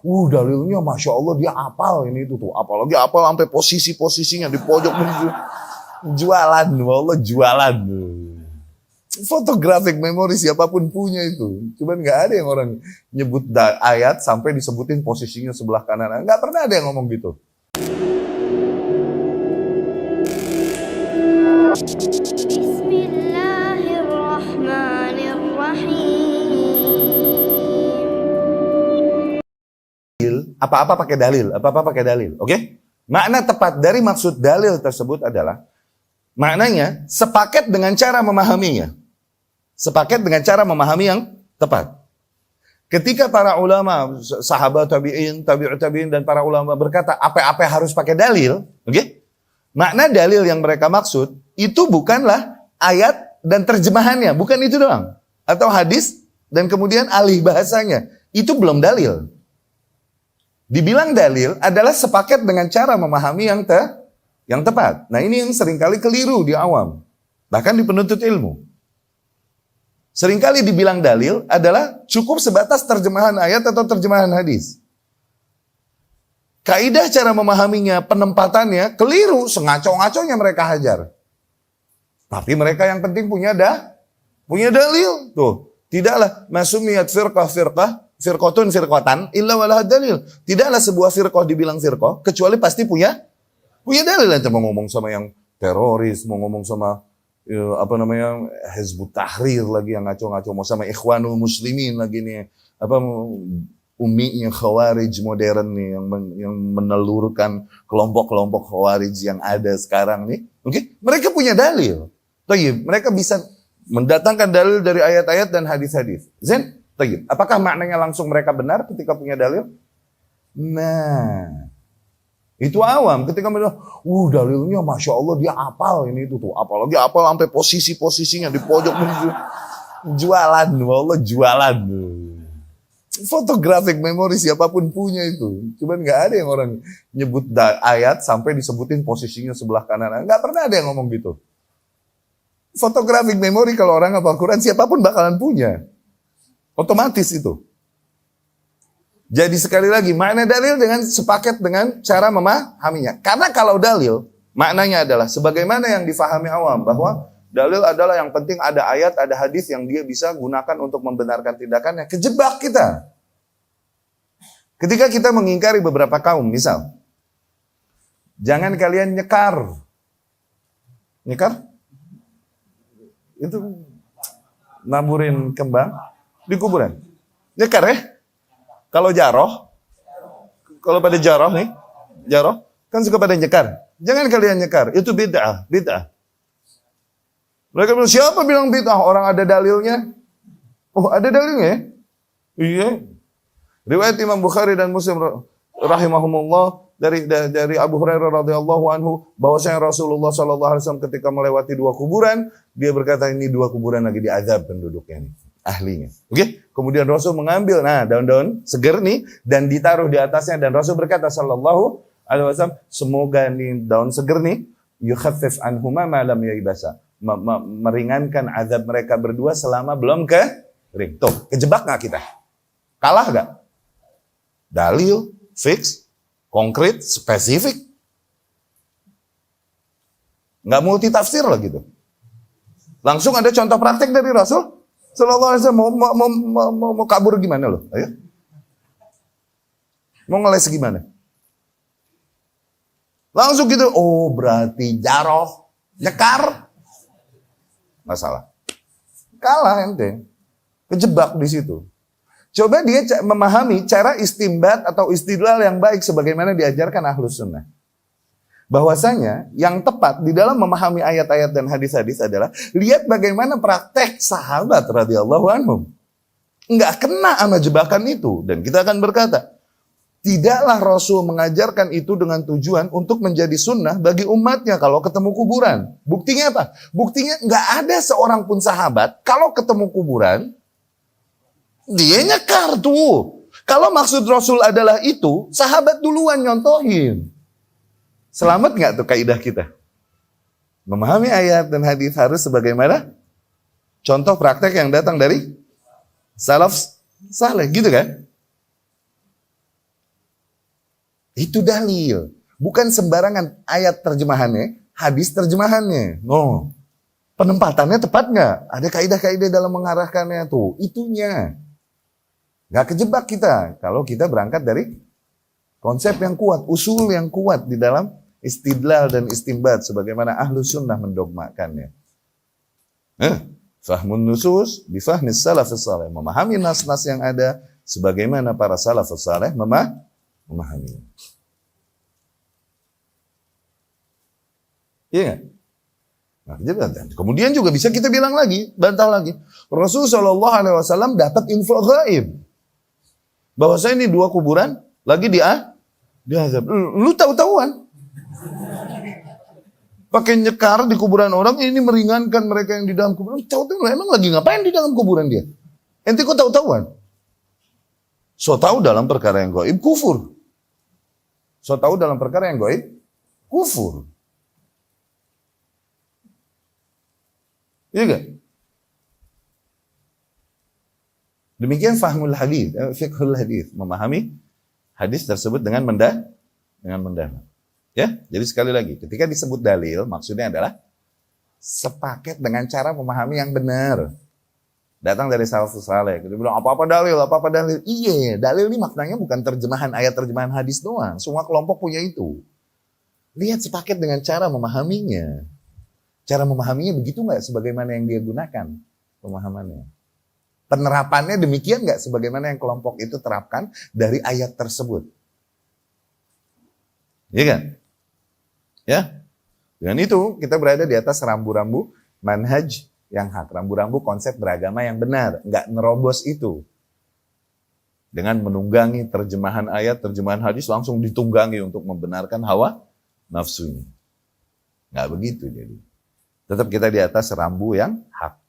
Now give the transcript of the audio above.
dalilnya Masya Allah dia apal ini itu tuh. Apalagi apal sampai posisi-posisinya di pojok jualan. Allah jualan. Photographic memory siapapun punya itu. Cuman gak ada yang orang nyebut ayat sampai disebutin posisinya sebelah kanan. Gak pernah ada yang ngomong gitu. Apa-apa pakai dalil, oke? Makna tepat dari maksud dalil tersebut adalah maknanya sepaket dengan cara memahaminya. Sepaket dengan cara memahami yang tepat. Ketika para ulama, sahabat tabi'in, tabi'ut tabi'in dan para ulama berkata apa-apa harus pakai dalil, oke? Makna dalil yang mereka maksud itu bukanlah ayat dan terjemahannya, bukan itu doang. Atau hadis dan kemudian alih bahasanya. Itu belum dalil. Dibilang dalil adalah sepaket dengan cara memahami yang tepat. Nah ini yang seringkali keliru di awam. Bahkan di penuntut ilmu. Seringkali dibilang dalil adalah cukup sebatas terjemahan ayat atau terjemahan hadis. Kaidah cara memahaminya, penempatannya keliru, sengaco-ngaconya mereka hajar. Tapi mereka yang penting punya dalil. Tuh, tidaklah masumiyat firqatun firqatan illa walaha dalil. Tidaklah sebuah firqah dibilang firqah kecuali pasti punya dalil. Nanti mau ngomong sama yang teroris, mau ngomong sama Hizbut Tahrir lagi yang ngaco-ngaco, mau sama Ikhwanul Muslimin lagi nih, uminya Khawarij modern nih yang menelurkan kelompok-kelompok Khawarij yang ada sekarang nih. Oke, mereka punya dalil. Tayyib, mereka bisa mendatangkan dalil dari ayat-ayat dan hadis-hadis. Zain? Tayyib. Apakah maknanya langsung mereka benar ketika punya dalil? Nah, itu awam. Ketika mereka, dalilnya Masya Allah dia apal ini itu tuh. Apalagi apal sampai posisi-posisinya di pojok jualan. Allah jualan. Photographic memory siapapun punya itu. Cuman gak ada yang orang nyebut ayat sampai disebutin posisinya sebelah kanan. Gak pernah ada yang ngomong gitu. Photographic memory kalau orang hafal Quran siapapun bakalan punya. Otomatis itu. Jadi sekali lagi, makna dalil dengan sepaket dengan cara memahaminya. Karena kalau dalil, maknanya adalah sebagaimana yang difahami awam, bahwa dalil adalah yang penting ada ayat, ada hadis yang dia bisa gunakan untuk membenarkan tindakannya. Kejebak kita. Ketika kita mengingkari beberapa kaum, misal, jangan kalian nyekar. Nyekar? Itu naburin kembang di kuburan. Nyekar ya? Kalau jaroh, kalau pada jaroh nih, jaroh, kan suka pada nyekar. Jangan kalian nyekar, itu bid'ah. Mereka bilang, siapa bilang bid'ah? Orang ada dalilnya. Oh, ada dalilnya? Iya. Riwayat Imam Bukhari dan Muslim rahimahumullah dari Abu Hurairah radhiyallahu anhu bahwasanya Rasulullah sallallahu alaihi wasallam ketika melewati dua kuburan, dia berkata ini dua kuburan lagi diazab penduduknya nih. Ahlinya. Oke? Kemudian Rasul mengambil daun-daun seger nih dan ditaruh di atasnya dan Rasul berkata sallallahu alaihi wasallam, semoga nih daun seger nih yukhaffif anhuma ma lam yaibasa. Meringankan azab mereka berdua selama belum kering. Tuh, kejebak enggak kita? Kalah enggak? Dalil, fix, konkret, spesifik. Enggak multi tafsir lah gitu. Langsung ada contoh praktek dari Rasul sallallahu alaihi wasallam. Mau kabur gimana loh? Ayo. Mau ngeles gimana? Langsung gitu, oh berarti jaroh, nyekar. Masalah. Kalah ente. Kejebak di situ. Coba dia memahami cara istimbat atau istidlal yang baik sebagaimana diajarkan Ahlus Sunnah. Bahwasanya yang tepat di dalam memahami ayat-ayat dan hadis-hadis adalah lihat bagaimana praktek sahabat radhiyallahu anhum. Enggak kena sama jebakan itu. Dan kita akan berkata, tidaklah Rasul mengajarkan itu dengan tujuan untuk menjadi sunnah bagi umatnya kalau ketemu kuburan. Buktinya apa? Buktinya enggak ada seorang pun sahabat kalau ketemu kuburan, dia nyekar tuh. Kalau maksud Rasul adalah itu, sahabat duluan nyontohin. Selamat nggak tuh kaidah kita? Memahami ayat dan hadis harus sebagaimana contoh praktek yang datang dari salaf saleh, gitu kan? Itu dalil. Bukan sembarangan ayat terjemahannya, hadis terjemahannya. No. Penempatannya tepat nggak? Ada kaidah-kaidah dalam mengarahkannya tuh. Itunya. Nggak kejebak kita. Kalau kita berangkat dari konsep yang kuat, usul yang kuat di dalam istidlal dan istinbat. Sebagaimana ahlu sunnah mendogmakannya. Fahmun nusus bifahmis salafus saleh. Memahami nas-nas yang ada sebagaimana para salafus saleh memahami. Iya nggak? Nah, kemudian juga bisa kita bilang lagi, bantah lagi. Rasulullah SAW dapat info gaib. Bahwasanya ini 2 kuburan lagi diazab. Lu tahu-tahuan. Pakai nyekar di kuburan orang, ini meringankan mereka yang di dalam kuburan. Tahu-tahu emang lagi ngapain di dalam kuburan dia? Ente kok tahu-tahuan? So tahu dalam perkara yang gaib kufur. So tahu dalam perkara yang gaib kufur. Iya gak? Demikian fahmul hadis, fiqhul hadis, memahami hadis tersebut dengan mendalam. Ya, jadi sekali lagi, ketika disebut dalil, maksudnya adalah sepaket dengan cara memahami yang benar. Datang dari salafus saleh, kita bilang apa-apa dalil. Iya, dalil ini maknanya bukan terjemahan ayat, terjemahan hadis doang. Semua kelompok punya itu. Lihat sepaket dengan cara memahaminya. Cara memahaminya begitu nggak sebagaimana yang dia gunakan pemahamannya? Penerapannya demikian nggak sebagaimana yang kelompok itu terapkan dari ayat tersebut? Iya kan? Ya. Dengan itu kita berada di atas rambu-rambu manhaj yang hak. Rambu-rambu konsep beragama yang benar. Nggak nerobos itu. Dengan menunggangi terjemahan ayat, terjemahan hadis langsung ditunggangi untuk membenarkan hawa nafsunya. Nggak begitu jadi. Tetap kita di atas rambu yang hak.